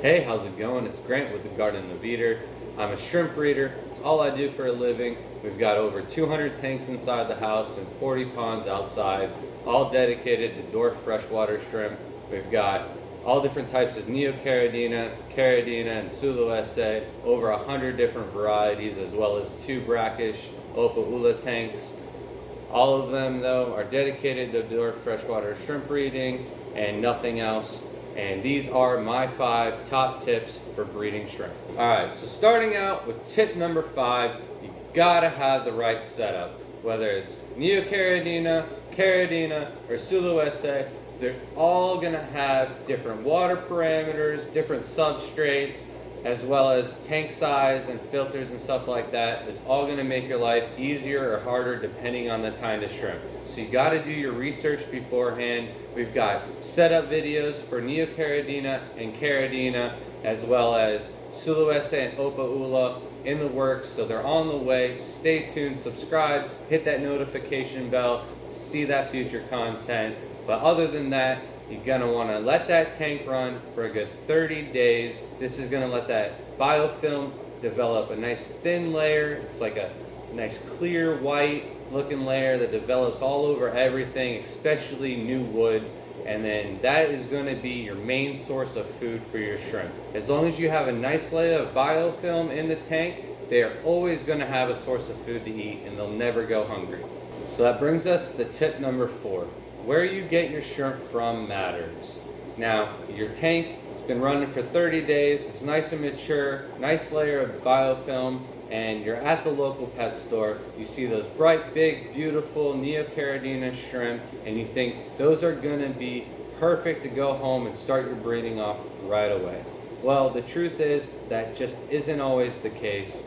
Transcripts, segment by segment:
Hey, how's it going? It's Grant with the Garden of Eater. I'm a shrimp breeder. It's all I do for a living. We've got over 200 tanks inside the house and 40 ponds outside, all dedicated to dwarf freshwater shrimp. We've got all different types of Neocaridina, Caridina, and Sulu SA, over 100 different varieties, as well as 2 brackish Opa Ula tanks. All of them, though, are dedicated to dwarf freshwater shrimp breeding and nothing else. And these are my 5 top tips for breeding shrimp. Alright, so starting out with tip number 5, you gotta have the right setup. Whether it's Neocaridina, Caridina, or Sulu SA, they're all gonna have different water parameters, different substrates, as well as tank size and filters and stuff like that. It's all gonna make your life easier or harder depending on the kind of shrimp. So you gotta do your research beforehand. We've got setup videos for Neocaridina and Caridina, as well as Sulu SA and Opa Ula in the works, so they're on the way. Stay tuned, subscribe, hit that notification bell to see that future content. But other than that, you're gonna wanna let that tank run for a good 30 days. This is gonna let that biofilm develop a nice thin layer. It's like a nice clear white looking layer that develops all over everything, especially new wood. And then that is going to be your main source of food for your shrimp. As long as you have a nice layer of biofilm in the tank, they are always going to have a source of food to eat and they'll never go hungry. So that brings us to tip number 4. Where you get your shrimp from matters. Now, your tank, it's been running for 30 days, it's nice and mature, nice layer of biofilm, and you're at the local pet store, you see those bright, big, beautiful Neocaridina shrimp, and you think those are gonna be perfect to go home and start your breeding off right away. Well, the truth is that just isn't always the case.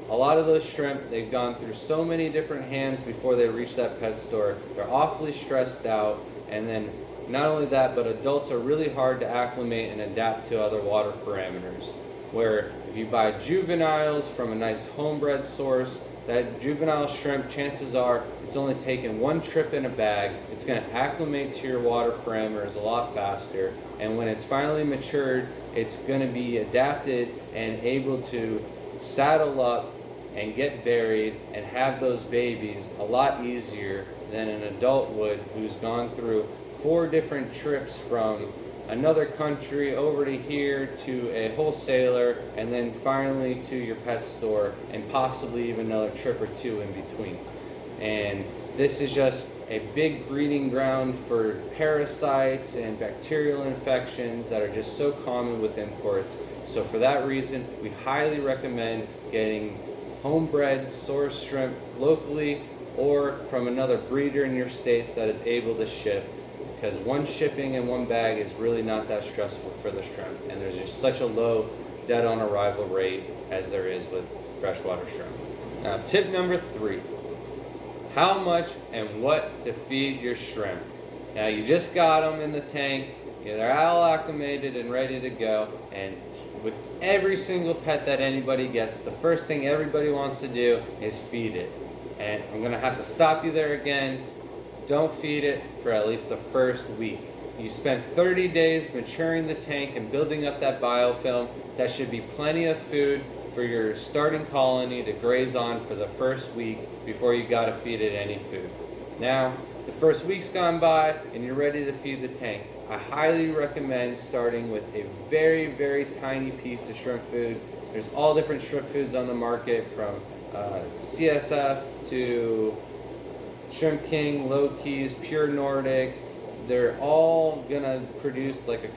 A lot of those shrimp, they've gone through so many different hands before they reach that pet store. They're awfully stressed out, and then not only that, but adults are really hard to acclimate and adapt to other water parameters. Where if you buy juveniles from a nice homebred source, that juvenile shrimp, chances are it's only taken 1 trip in a bag. It's going to acclimate to your water parameters a lot faster, and when it's finally matured, it's going to be adapted and able to saddle up and get buried and have those babies a lot easier than an adult would, who's gone through 4 different trips from another country over to here to a wholesaler and then finally to your pet store, and possibly even another trip or 2 in between. And this is just a big breeding ground for parasites and bacterial infections that are just so common with imports. So for that reason, we highly recommend getting homebred source shrimp locally or from another breeder in your states that is able to ship, because 1 shipping in 1 bag is really not that stressful for the shrimp, and there's just such a low dead on arrival rate as there is with freshwater shrimp. Now, tip number 3, how much and what to feed your shrimp. Now, you just got them in the tank, they're all acclimated and ready to go, and with every single pet that anybody gets, the first thing everybody wants to do is feed it. And I'm gonna have to stop you there again. Don't feed it for at least the first week. You spent 30 days maturing the tank and building up that biofilm. That should be plenty of food for your starting colony to graze on for the first week before you gotta feed it any food. Now, the first week's gone by and you're ready to feed the tank. I highly recommend starting with a very, very tiny piece of shrimp food. There's all different shrimp foods on the market, from CSF to Shrimp King, Low Keys, Pure Nordic. They're all gonna produce like a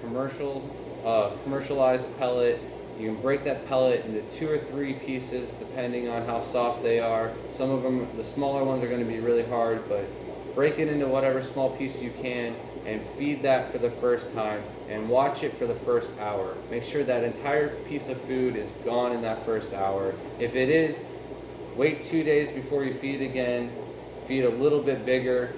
commercialized pellet. You can break that pellet into 2 or 3 pieces depending on how soft they are. Some of them, the smaller ones, are gonna be really hard, but break it into whatever small piece you can and feed that for the first time and watch it for the first hour. Make sure that entire piece of food is gone in that first hour. If it is, wait 2 days before you feed again, feed a little bit bigger,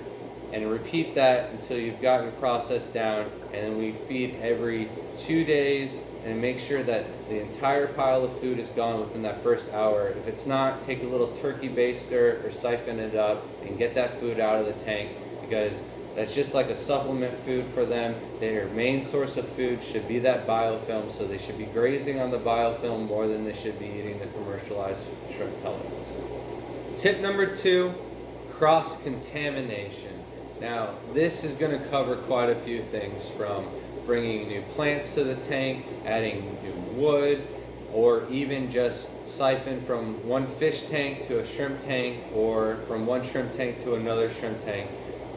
and repeat that until you've got your process down. And then we feed every 2 days and make sure that the entire pile of food is gone within that first hour. If it's not, take a little turkey baster or siphon it up and get that food out of the tank, because That's just like a supplement food for them. Their main source of food should be that biofilm, so they should be grazing on the biofilm more than they should be eating the commercialized shrimp pellets. Tip number 2, cross-contamination. Now, this is going to cover quite a few things, from bringing new plants to the tank, adding new wood, or even just siphon from one fish tank to a shrimp tank, or from one shrimp tank to another shrimp tank.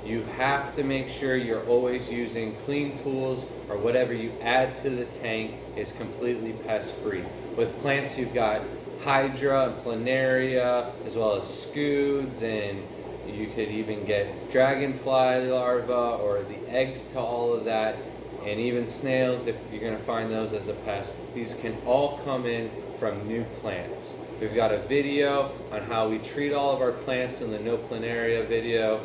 You have to make sure you're always using clean tools, or whatever you add to the tank is completely pest-free. With plants, you've got hydra and planaria, as well as scuds, and you could even get dragonfly larvae or the eggs to all of that, and even snails if you're going to find those as a pest. These can all come in from new plants. We've got a video on how we treat all of our plants in the no planaria video.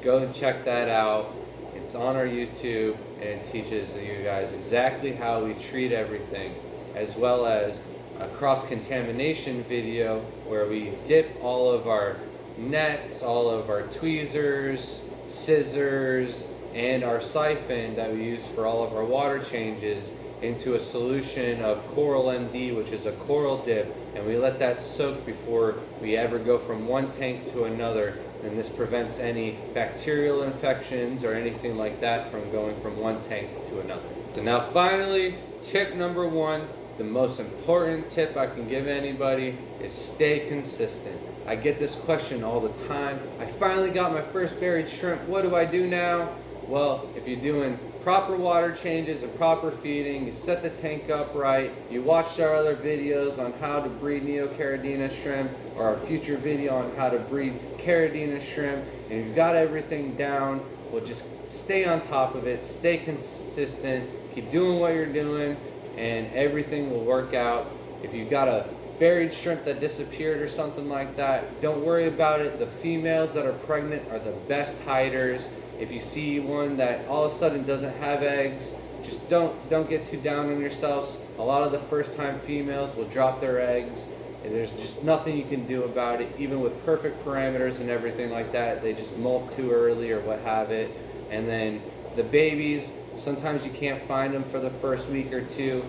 Go and check that out. It's on our YouTube, and it teaches you guys exactly how we treat everything, as well as a cross-contamination video where we dip all of our nets, all of our tweezers, scissors, and our siphon that we use for all of our water changes into a solution of Coral MD, which is a coral dip, and we let that soak before we ever go from one tank to another, and this prevents any bacterial infections or anything like that from going from one tank to another. So now finally, tip number 1, the most important tip I can give anybody is stay consistent. I get this question all the time. I finally got my first buried shrimp. What do I do now? Well, if you're doing proper water changes and proper feeding, you set the tank up right, you watched our other videos on how to breed Neocaridina shrimp, or our future video on how to breed Caridina shrimp, and you've got everything down, well, just stay on top of it, stay consistent, keep doing what you're doing, and everything will work out. If you've got a buried shrimp that disappeared or something like that, don't worry about it. The females that are pregnant are the best hiders. If you see one that all of a sudden doesn't have eggs, just don't get too down on yourselves. A lot of the first time females will drop their eggs, and there's just nothing you can do about it. Even with perfect parameters and everything like that, they just molt too early or what have it. And then the babies, sometimes you can't find them for the first week or two.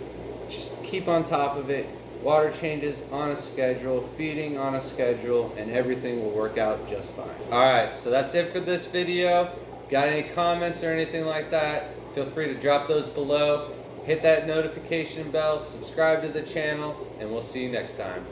Just keep on top of it. Water changes on a schedule, feeding on a schedule, and everything will work out just fine. Alright, so that's it for this video. Got any comments or anything like that, feel free to drop those below. Hit that notification bell, subscribe to the channel, and we'll see you next time.